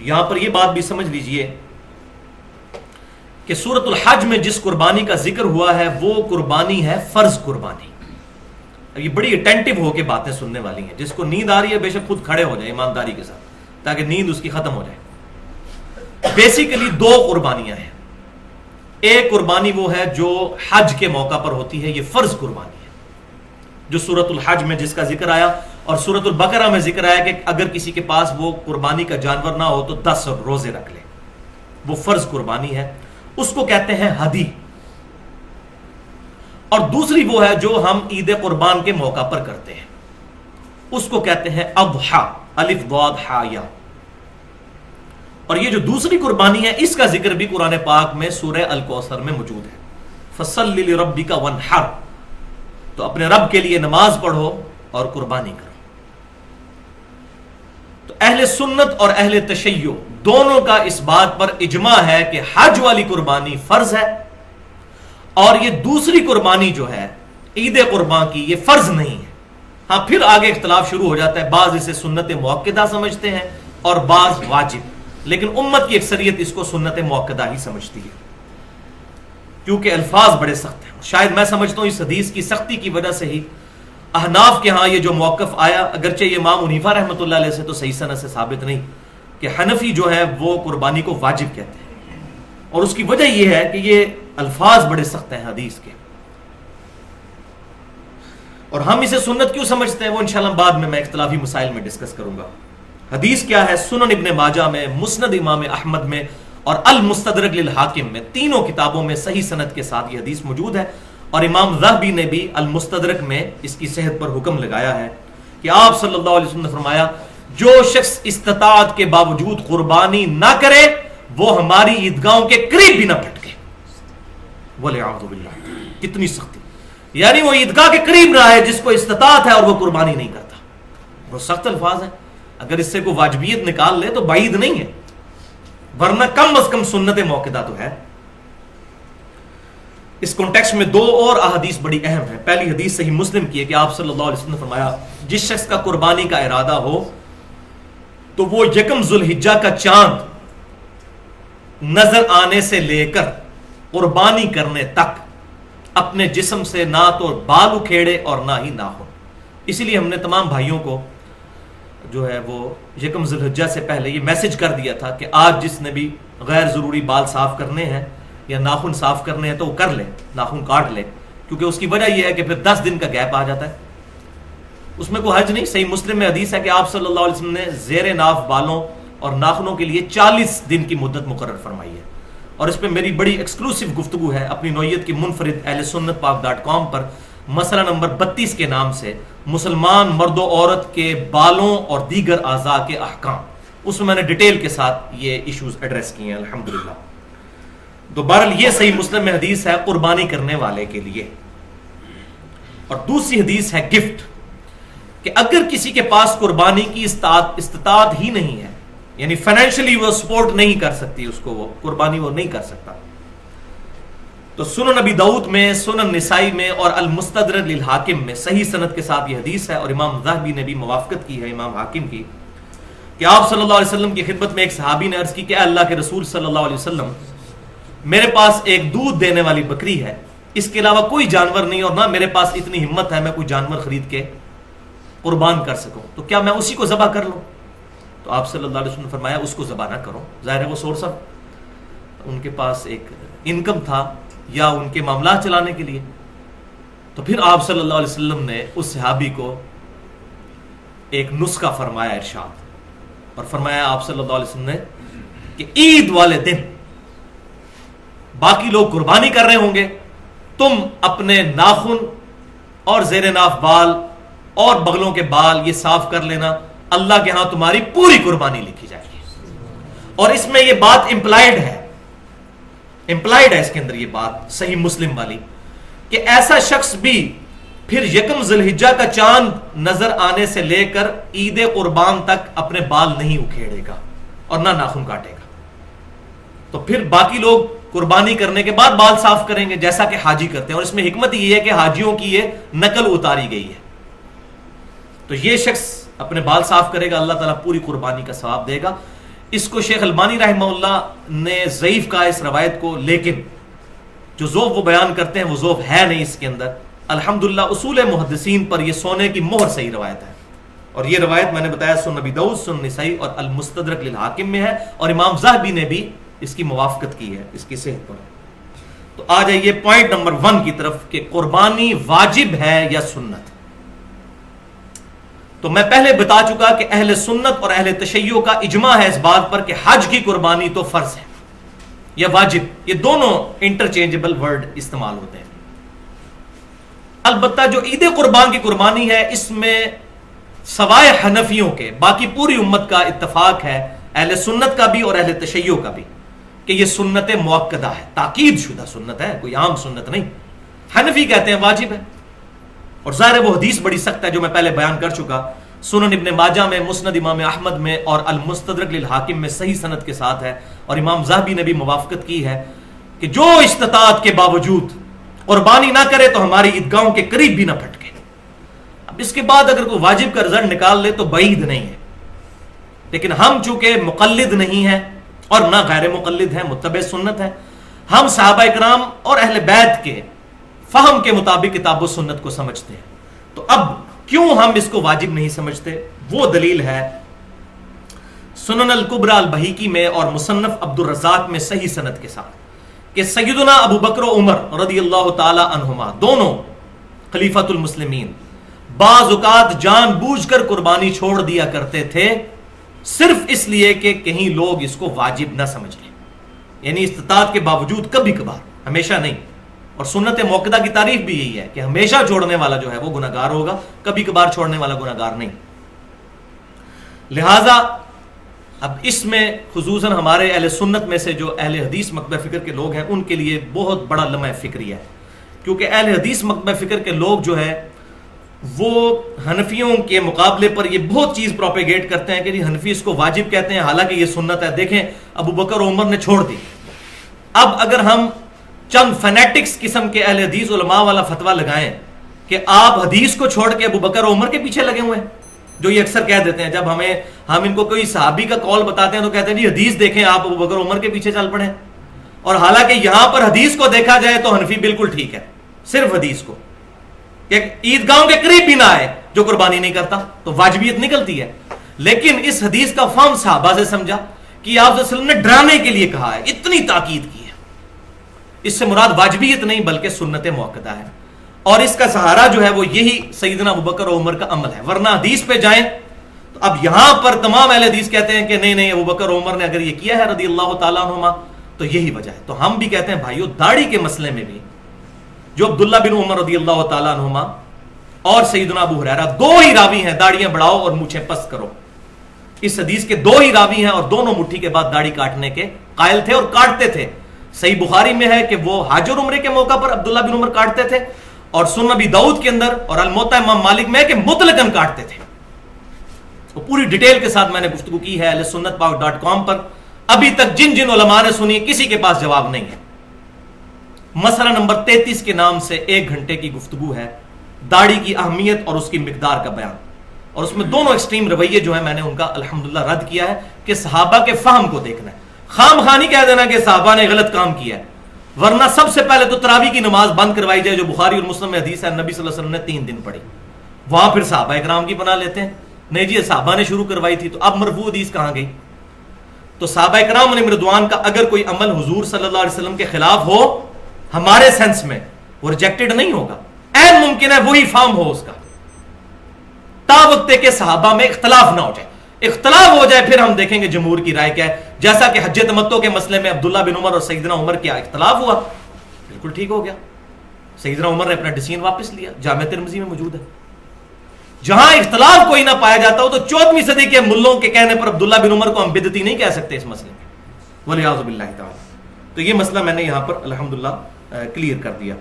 یہاں پر یہ بات بھی سمجھ لیجئے کہ سورۃ الحج میں جس قربانی کا ذکر ہوا ہے وہ قربانی ہے فرض قربانی. یہ بڑی اٹینٹو ہو کے باتیں سننے والی ہیں. جس کو نیند آ رہی ہے بے شک خود کھڑے ہو جائے ایمانداری کے ساتھ تاکہ نیند اس کی ختم ہو جائے. بیسیکلی دو قربانیاں ہیں. ایک قربانی وہ ہے جو حج کے موقع پر ہوتی ہے, یہ فرض قربانی ہے جو سورۃ الحج میں جس کا ذکر آیا, اور سورۃ البقرہ میں ذکر آیا کہ اگر کسی کے پاس وہ قربانی کا جانور نہ ہو تو 10 روزے رکھ لے. وہ فرض قربانی ہے, اس کو کہتے ہیں ہدی. اور دوسری وہ ہے جو ہم عید قربان کے موقع پر کرتے ہیں, اس کو کہتے ہیں اضحیٰ, الف ضاد حا یا. اور یہ جو دوسری قربانی ہے اس کا ذکر بھی قرآن پاک میں سورہ الکوثر میں موجود ہے. فصل لربک وانحر, تو اپنے رب کے لیے نماز پڑھو اور قربانی کرو. تو اہل سنت اور اہل تشیع دونوں کا اس بات پر اجماع ہے کہ حج والی قربانی فرض ہے, اور یہ دوسری قربانی جو ہے عید قربان کی یہ فرض نہیں ہے. ہاں پھر آگے اختلاف شروع ہو جاتا ہے, بعض اسے سنت مؤکدہ سمجھتے ہیں اور بعض واجب, لیکن امت کی اکثریت اس کو سنت مؤکدہ ہی سمجھتی ہے کیونکہ الفاظ بڑے سخت ہیں. شاید میں سمجھتا ہوں اس حدیث کی سختی کی وجہ سے ہی احناف کے ہاں یہ جو موقف آیا, اگرچہ یہ امام حنیفہ رحمۃ اللہ علیہ سے تو صحیح سند سے ثابت نہیں, کہ حنفی جو ہے وہ قربانی کو واجب کہتے ہیں, اور اس کی وجہ یہ ہے کہ یہ الفاظ بڑے سخت ہیں حدیث کے, اور ہم اسے سنت کیوں سمجھتے ہیں وہ انشاءاللہ بعد میں اختلافی مسائل میں ڈسکس کروں گا. حدیث کیا ہے؟ سنن ابن ماجہ میں, مسند امام احمد میں اور المستدرک للحاکم میں, تینوں کتابوں میں صحیح سند کے ساتھ یہ حدیث موجود ہے. اور امام ذہبی نے بھی المستدرک میں اس کی صحت پر حکم لگایا ہے کہ آپ صلی اللہ علیہ وسلم نے فرمایا جو شخص استطاعت کے باوجود قربانی نہ کرے وہ ہماری عیدگاہوں کے قریب بھی نہ پھٹکے. وَلِعَوْذُ بِاللَّهِ, کتنی سختی, یعنی وہ عیدگاہ کے قریب رہا ہے جس کو استطاعت ہے اور وہ قربانی نہیں کرتا. وہ سخت الفاظ ہیں, اگر اس سے کوئی واجبیت نکال لے تو بعید نہیں ہے, ورنہ کم از کم سنت موقدہ تو ہے. اس کانٹیکسٹ میں دو اور احادیث بڑی اہم ہیں. پہلی حدیث صحیح مسلم کی ہے کہ آپ صلی اللہ علیہ وسلم نے فرمایا جس شخص کا قربانی کا ارادہ ہو تو وہ یکم ذوالحجہ کا چاند نظر آنے سے لے کر قربانی کرنے تک اپنے جسم سے نہ تو بال اکھیڑے اور نہ ہی ناخن. اسی لیے ہم نے تمام بھائیوں کو جو ہے وہ یکم ذوالحجہ سے پہلے یہ میسج کر دیا تھا کہ آج جس نے بھی غیر ضروری بال صاف کرنے ہیں یا ناخن صاف کرنے ہیں تو وہ کر لے, ناخن کاٹ لے, کیونکہ اس کی وجہ یہ ہے کہ پھر 10 دن کا گیپ آ جاتا ہے. اس میں کوئی حرج نہیں. صحیح مسلم میں حدیث ہے کہ آپ صلی اللہ علیہ وسلم نے زیر ناف بالوں اور ناخنوں کے لیے 40 دن کی مدت مقرر فرمائی ہے, اور اس پہ میری بڑی ایکسکلوسیو گفتگو ہے اپنی نوعیت کی منفرد اہل سنت پاک.com پر, مسئلہ نمبر 32 کے نام سے مسلمان مرد و عورت کے بالوں اور دیگر اعضاء کے احکام. اس میں نے ڈیٹیل کے ساتھ یہ ایشوز ایڈریس کیے ہیں الحمدللہ. تو بہرحال یہ صحیح مسلم میں حدیث ہے قربانی کرنے والے کے لیے. اور دوسری حدیث ہے گفٹ, کہ اگر کسی کے پاس قربانی کی استطاعت ہی نہیں ہے, یعنی فائنینشلی وہ سپورٹ نہیں کر سکتی اس کو, وہ قربانی وہ نہیں کر سکتا, تو سنن نبی داؤد میں, سنن نسائی میں اور المستدرک للحاکم میں صحیح سند کے ساتھ یہ حدیث ہے, اور امام ذہبی نے بھی موافقت کی ہے امام حاکم کی, کہ آپ صلی اللہ علیہ وسلم کی خدمت میں ایک صحابی نے عرض کی کہ اے اللہ کے رسول صلی اللہ علیہ وسلم, میرے پاس ایک دودھ دینے والی بکری ہے, اس کے علاوہ کوئی جانور نہیں, اور نہ میرے پاس اتنی ہمت ہے میں کوئی جانور خرید کے قربان کر سکوں, تو کیا میں اسی کو ذبح کر لوں؟ تو آپ صلی اللہ علیہ وسلم نے فرمایا اس کو ذبح نہ کرو. ظاہر ہے وہ سورس آف ان کے پاس ایک انکم تھا یا ان کے معاملات چلانے کے لیے. تو پھر آپ صلی اللہ علیہ وسلم نے اس صحابی کو ایک نسخہ فرمایا ارشاد, اور فرمایا آپ صلی اللہ علیہ وسلم نے کہ عید والے دن باقی لوگ قربانی کر رہے ہوں گے, تم اپنے ناخن اور زیر ناف بال اور بغلوں کے بال یہ صاف کر لینا, اللہ کے ہاں تمہاری پوری قربانی لکھی جائے گی. اور اس میں یہ بات امپلائڈ ہے اس کے اندر یہ بات صحیح مسلم والی, کہ ایسا شخص بھی پھر یکم ذوالحجہ کا چاند نظر آنے سے لے کر عید قربان تک اپنے بال نہیں اکھیڑے گا اور نہ ناخن کاٹے گا. تو پھر باقی لوگ قربانی کرنے کے بعد بال صاف کریں گے جیسا کہ حاجی کرتے ہیں, اور اس میں حکمت یہ ہے کہ حاجیوں کی یہ نقل اتاری گئی ہے. تو یہ شخص اپنے بال صاف کرے گا, اللہ تعالیٰ پوری قربانی کا ثواب دے گا. اس کو شیخ البانی رحمہ اللہ نے ضعیف کہا اس روایت کو، لیکن جو ذوق وہ بیان کرتے ہیں وہ ذوق ہے نہیں اس کے اندر. الحمدللہ اصول محدثین پر یہ سونے کی مہر صحیح روایت ہے، اور یہ روایت میں نے بتایا سنن ابی داؤد، سنن نسائی اور المستدرک للحاکم میں ہے، اور امام ذہبی نے بھی اس کی موافقت کی ہے اس کی صحت پر. تو آ جائیے پوائنٹ نمبر 1 کی طرف کہ قربانی واجب ہے یا سنت. تو میں پہلے بتا چکا کہ اہل سنت اور اہل تشیع کا اجماع ہے اس بات پر کہ حج کی قربانی تو فرض ہے یا واجب، یہ دونوں انٹرچینجبل ورڈ استعمال ہوتے ہیں. البتہ جو عید قربان کی قربانی ہے اس میں سوائے حنفیوں کے باقی پوری امت کا اتفاق ہے، اہل سنت کا بھی اور اہل تشیع کا بھی، کہ یہ سنت مؤکدہ ہے، تاکید شدہ سنت ہے، کوئی عام سنت نہیں. حنفی کہتے ہیں واجب ہے، اور ظاہر وہ حدیث بڑی سخت ہے جو میں پہلے بیان کر چکا، سنن ابن ماجہ میں، مسند امام احمد میں اور المستدرک للحاکم میں صحیح سند کے ساتھ ہے، اور امام ذہبی نے بھی موافقت کی ہے کہ جو استطاعت کے باوجود قربانی نہ کرے تو ہماری عیدگاہوں کے قریب بھی نہ پھٹکے. اب اس کے بعد اگر کوئی واجب کا رزلٹ نکال لے تو بعید نہیں ہے، لیکن ہم چونکہ مقلد نہیں ہیں اور نہ غیر مقلد ہیں، متبع سنت ہیں، ہم صحابہ اکرام اور اہل بیت کے فہم کے مطابق کتاب و سنت کو سمجھتے ہیں. تو اب کیوں ہم اس کو واجب نہیں سمجھتے؟ وہ دلیل ہے سنن الکبری البہیقی میں اور مصنف عبد الرزاق میں صحیح سند کے ساتھ کہ سیدنا ابو بکر و عمر رضی اللہ تعالی عنہما دونوں خلیفۃ المسلمین بعض اوقات جان بوجھ کر قربانی چھوڑ دیا کرتے تھے، صرف اس لیے کہ کہیں لوگ اس کو واجب نہ سمجھ لیں، یعنی استطاعت کے باوجود کبھی کبھار، ہمیشہ نہیں. اور سنت موقدہ کی تعریف بھی یہی ہے کہ ہمیشہ چھوڑنے والا جو ہے وہ گناہگار ہوگا، کبھی کبھار چھوڑنے والا گناہگار نہیں. لہذا اب اس میں خصوصاً ہمارے اہل سنت میں سے جو اہل حدیث مکتبہ فکر کے لوگ ہیں ان کے لیے بہت بڑا لمحہ فکری ہے، کیونکہ اہل حدیث مکتبہ فکر کے لوگ جو ہے وہ حنفیوں کے مقابلے پر یہ بہت چیز پروپیگیٹ کرتے ہیں کہ جی حنفی اس کو واجب کہتے ہیں حالانکہ یہ سنت ہے. دیکھیں ابو بکر و عمر نے چھوڑ دی. اب اگر ہم چند فینیٹکس قسم کے اہل حدیث علماء والا فتویٰ لگائیں کہ آپ حدیث کو چھوڑ کے ابو بکر و عمر کے پیچھے لگے ہوئے ہیں، جو یہ اکثر کہہ دیتے ہیں جب ہم ان کو کوئی صحابی کا قول بتاتے ہیں تو کہتے ہیں جی حدیث دیکھیں آپ ابو بکر و عمر کے پیچھے چل پڑے، اور حالانکہ یہاں پر حدیث کو دیکھا جائے تو حنفی بالکل ٹھیک ہے، صرف حدیث کو کہ عیدگاہوں کے قریب بھی نہ آئے جو قربانی نہیں کرتا تو واجبیت نکلتی ہے. لیکن اس حدیث کا فہم صحابہ سے سمجھا کہ آپ صلی اللہ علیہ وسلم نے ڈرانے کے لیے کہا ہے، اتنی تاکید کی ہے، اس سے مراد واجبیت نہیں بلکہ سنت موقدہ ہے. اور اس کا سہارا جو ہے وہ یہی سیدنا ابوبکر و عمر کا عمل ہے، ورنہ حدیث پہ جائیں تو اب یہاں پر تمام اہل حدیث کہتے ہیں کہ نہیں ابوبکر و عمر نے اگر یہ کیا ہے رضی اللہ تعالیٰ عنہما تو یہی وجہ ہے. تو ہم بھی کہتے ہیں بھائیو داڑھی کے مسئلے میں بھی جو عبداللہ بن عمر رضی اللہ تعالیٰ عنہما اور سیدنا ابو ہریرہ دو ہی راوی ہیں، داڑیاں بڑھاؤ اور مونچھیں پست کرو، اس حدیث کے دو ہی راوی ہیں اور دونوں مٹھی کے بعد داڑھی کاٹنے کے قائل تھے اور کاٹتے تھے. صحیح بخاری میں ہے کہ وہ حج اور عمرے کے موقع پر عبداللہ بن عمر کاٹتے تھے، اور سنن ابی داؤد کے اندر اور الموطا امام مالک میں ہے کہ مطلقاً کاٹتے تھے. وہ پوری ڈیٹیل کے ساتھ میں نے گفتگو کی ہے اہل سنت پاک.com پر، ابھی تک جن جن علماء نے سنی کسی کے پاس جواب نہیں ہے. مسئلہ نمبر 33 کے نام سے 1 گھنٹے کی گفتگو ہے، داڑھی کی اہمیت اور اس کی مقدار کا بیان، اور اس میں دونوں ایکسٹریم رویے جو ہیں میں نے ان کا الحمدللہ رد کیا ہے کہ صحابہ کے فہم کو دیکھنا ہے، خام خانی کہہ دینا کہ صحابہ نے غلط کام کیا ہے. ورنہ سب سے پہلے تو تراویح کی نماز بند کروائی جائے جو بخاری اور مسلم میں حدیث ہے، نبی صلی اللہ علیہ وسلم نے 3 دن پڑھی، وہاں پھر صحابہ اکرام کی پناہ لیتے ہیں، نہیں جی صحابہ نے شروع کروائی تھی، تو اب مرفوع حدیث کہاں گئی؟ تو صحابہ اکرام علیہم رضوان کا اگر کوئی عمل حضور صلی اللہ علیہ وسلم کے خلاف ہو ہمارے سینس میں وہ ریجیکٹڈ نہیں ہوگا، این ممکن ہے وہی فارم ہو اس کا، تا وقت کہ صحابہ میں اختلاف نہ ہو جائے. اختلاف ہو جائے پھر ہم دیکھیں گے جمہور کی رائے کیا ہے. جیسا کہ حج تمتع کے مسئلے میں عبداللہ بن عمر اور سیدنا عمر کیا اختلاف ہوا، بالکل ٹھیک ہو گیا، سیدنا عمر نے اپنا ڈیسیژن واپس لیا، جامع ترمذی میں موجود ہے. جہاں اختلاف کوئی نہ پایا جاتا ہو تو 14ویں صدی کے ملوں کے کہنے پر عبداللہ بن عمر کو ہم بدعتی نہیں کہہ سکتے اس مسئلے میں، ولیعوذ باللہ تعالی. تو یہ مسئلہ میں نے یہاں پر الحمدللہ کلیئر کر دیا.